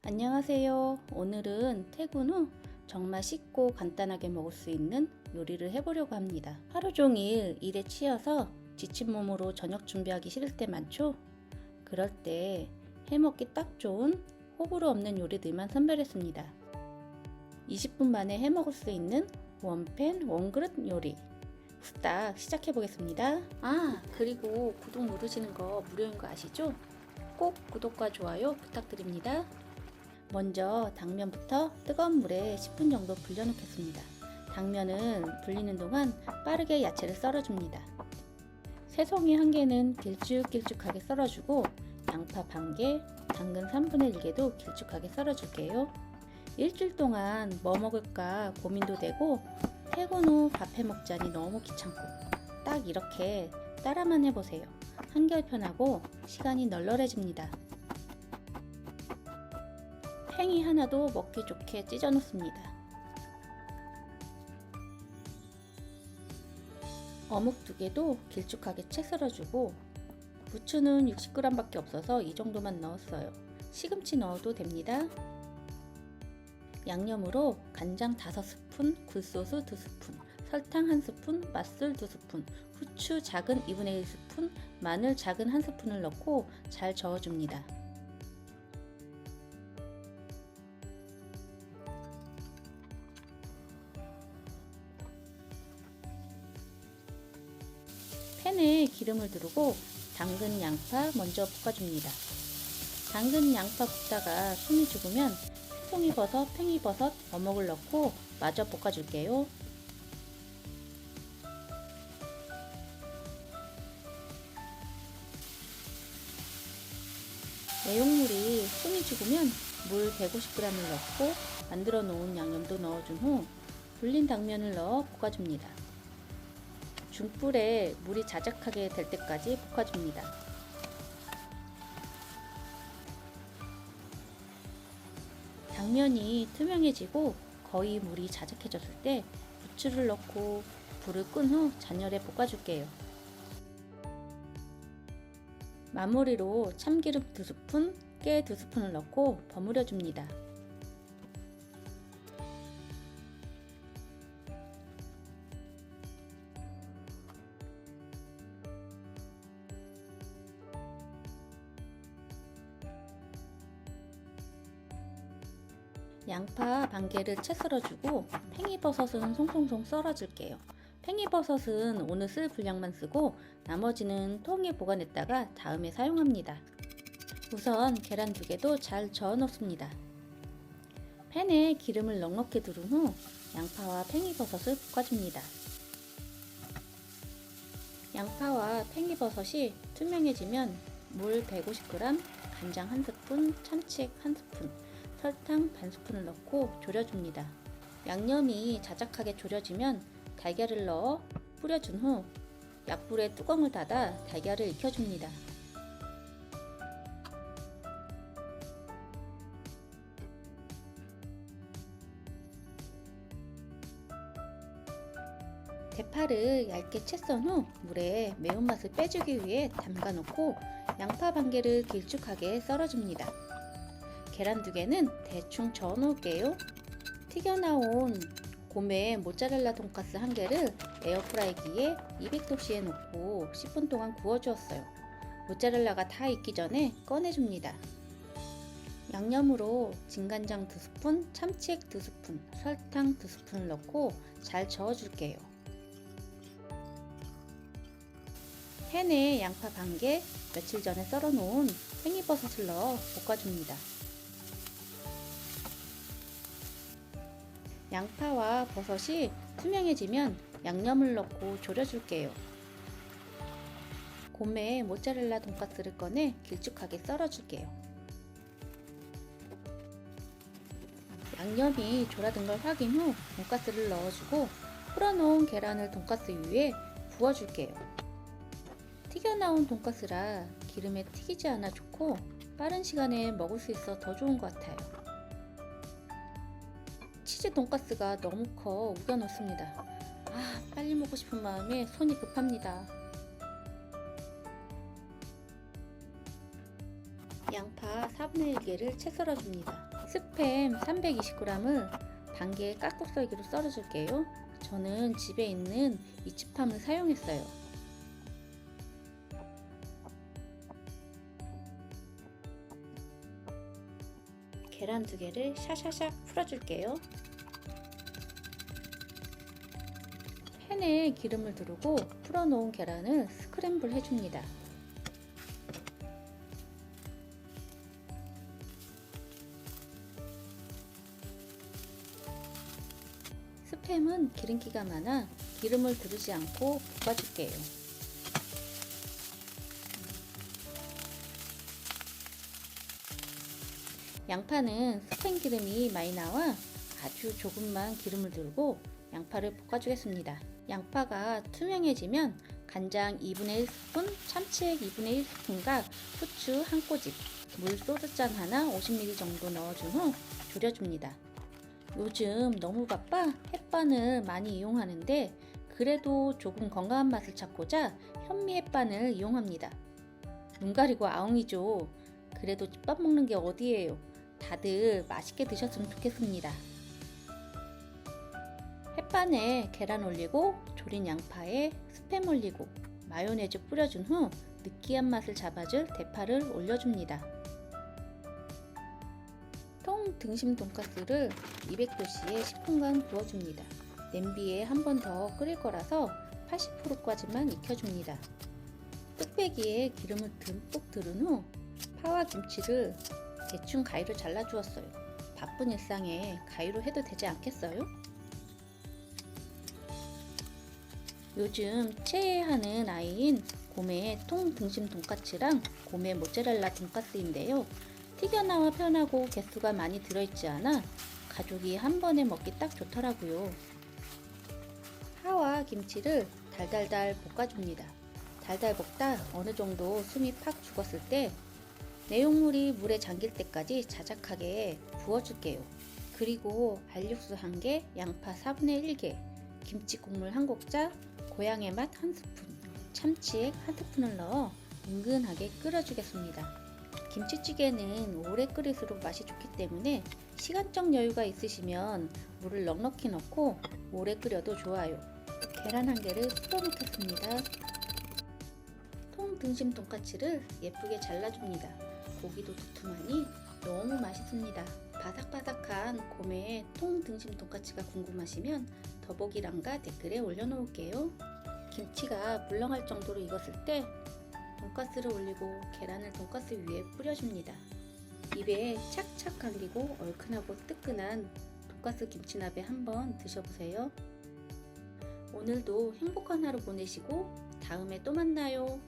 안녕하세요. 오늘은 퇴근 후 정말 쉽고 간단하게 먹을 수 있는 요리를 해보려고 합니다. 하루 종일 일에 치여서 지친 몸으로 저녁 준비하기 싫을 때 많죠? 그럴 때 해먹기 딱 좋은 호불호 없는 요리들만 선별했습니다. 20분 만에 해먹을 수 있는 원팬 원그릇 요리 후딱 시작해 보겠습니다. 그리고 구독 누르시는 거 무료인 거 아시죠? 꼭 구독과 좋아요 부탁드립니다. 먼저 당면부터 뜨거운 물에 10분 정도 불려 놓겠습니다. 당면은 불리는 동안 빠르게 야채를 썰어줍니다. 새송이 1개는 길쭉길쭉하게 썰어주고 양파 반개, 당근 3분의 1개도 길쭉하게 썰어줄게요. 일주일 동안 뭐 먹을까 고민도 되고 퇴근 후 밥 해먹자니 너무 귀찮고 딱 이렇게 따라만 해보세요. 한결 편하고 시간이 널널해집니다. 팽이 하나도 먹기 좋게 찢어 놓습니다. 어묵 2개도 길쭉하게 채 썰어주고 부추는 60g 밖에 없어서 이 정도만 넣었어요. 시금치 넣어도 됩니다. 양념으로 간장 5스푼, 굴소스 2스푼, 설탕 1스푼, 맛술 2스푼, 후추 작은 2분의 1스푼, 마늘 작은 1스푼을 넣고 잘 저어줍니다. 팬에 기름을 두르고 당근, 양파 먼저 볶아줍니다. 당근, 양파 볶다가 숨이 죽으면 새송이버섯, 팽이버섯, 어묵을 넣고 마저 볶아줄게요. 내용물이 숨이 죽으면 물 150g을 넣고 만들어 놓은 양념도 넣어준 후 불린 당면을 넣어 볶아줍니다. 중불에 물이 자작하게 될 때까지 볶아줍니다. 당면이 투명해지고 거의 물이 자작해졌을 때 부추를 넣고 불을 끈 후 잔열에 볶아줄게요. 마무리로 참기름 2스푼, 깨 2스푼을 넣고 버무려줍니다. 양파 반개를 채 썰어주고 팽이버섯은 송송송 썰어줄게요. 팽이버섯은 오늘 쓸 분량만 쓰고 나머지는 통에 보관했다가 다음에 사용합니다. 우선 계란 2개도 잘 저어 놓습니다. 팬에 기름을 넉넉히 두른 후 양파와 팽이버섯을 볶아줍니다. 양파와 팽이버섯이 투명해지면 물 150g, 간장 1스푼, 참치액 1스푼, 설탕 반스푼을 넣고 졸여줍니다. 양념이 자작하게 졸여지면 달걀을 넣어 뿌려준 후 약불에 뚜껑을 닫아 달걀을 익혀줍니다. 대파를 얇게 채 썬 후 물에 매운맛을 빼주기 위해 담가 놓고 양파 반개를 길쭉하게 썰어줍니다. 계란 2개는 대충 저어 놓을게요. 튀겨나온 고메 모짜렐라 돈가스 1개를 에어프라이기에 200도씨에 놓고 10분 동안 구워주었어요. 모짜렐라가 다 익기 전에 꺼내줍니다. 양념으로 진간장 2스푼, 참치액 2스푼, 설탕 2스푼을 넣고 잘 저어줄게요. 팬에 양파 반개, 며칠 전에 썰어놓은 팽이버섯을 넣어 볶아줍니다. 양파와 버섯이 투명해지면 양념을 넣고 졸여줄게요. 고메 모짜렐라 돈가스를 꺼내 길쭉하게 썰어줄게요. 양념이 졸아든 걸 확인 후 돈가스를 넣어주고 풀어놓은 계란을 돈가스 위에 부어줄게요. 튀겨나온 돈가스라 기름에 튀기지 않아 좋고 빠른 시간에 먹을 수 있어 더 좋은 것 같아요. 치즈 돈가스가 너무 커 우겨 넣습니다. 빨리 먹고 싶은 마음에 손이 급합니다. 양파 4분의 1개를 채 썰어줍니다. 스팸 320g을 반개 깍둑썰기로 썰어줄게요. 저는 집에 있는 이치팜을 사용했어요. 계란 2개를 샤샤샥 풀어줄게요. 팬에 기름을 두르고 풀어놓은 계란을 스크램블 해줍니다. 스팸은 기름기가 많아 기름을 두르지 않고 볶아줄게요. 양파는 스팸 기름이 많이 나와 아주 조금만 기름을 두르고 양파를 볶아주겠습니다. 양파가 투명해지면 간장 2분의 1스푼, 참치액 2분의 1스푼과 후추 1꼬집, 물 소주잔 하나 50ml 정도 넣어준 후 졸여줍니다. 요즘 너무 바빠 햇반을 많이 이용하는데 그래도 조금 건강한 맛을 찾고자 현미 햇반을 이용합니다. 눈 가리고 아웅이죠. 그래도 집밥 먹는 게 어디예요. 다들 맛있게 드셨으면 좋겠습니다. 햇반에 계란 올리고 졸인 양파에 스팸 올리고 마요네즈 뿌려준 후 느끼한 맛을 잡아줄 대파를 올려줍니다. 통 등심 돈가스를 200도씨에 10분간 구워줍니다. 냄비에 한 번 더 끓일 거라서 80%까지만 익혀줍니다. 뚝배기에 기름을 듬뿍 두른 후 파와 김치를 대충 가위로 잘라주었어요. 바쁜 일상에 가위로 해도 되지 않겠어요? 요즘 최애하는 아이인 곰의 통 등심 돈까츠랑 곰의 모짜렐라 돈까스인데요. 튀겨나와 편하고 개수가 많이 들어있지 않아 가족이 한 번에 먹기 딱 좋더라고요. 파와 김치를 달달달 볶아줍니다. 달달 볶다 어느 정도 숨이 팍 죽었을 때 내용물이 물에 잠길 때까지 자작하게 부어줄게요. 그리고 알육수 1개, 양파 4분의 1개, 김치 국물 1국자, 고향의 맛 1스푼, 참치액 1스푼을 넣어 은근하게 끓여주겠습니다. 김치찌개는 오래 끓일수록 맛이 좋기 때문에 시간적 여유가 있으시면 물을 넉넉히 넣고 오래 끓여도 좋아요. 계란 1개를 풀어놓겠습니다. 통 등심 돈까츠를 예쁘게 잘라줍니다. 고기도 두툼하니 너무 맛있습니다. 바삭바삭한 곰의 통 등심 돈까츠가 궁금하시면 더보기란과 댓글에 올려놓을게요. 김치가 물렁할 정도로 익었을 때 돈가스를 올리고 계란을 돈가스 위에 뿌려줍니다. 입에 착착 감기고 얼큰하고 뜨끈한 돈가스 김치鍋 한번 드셔보세요. 오늘도 행복한 하루 보내시고 다음에 또 만나요.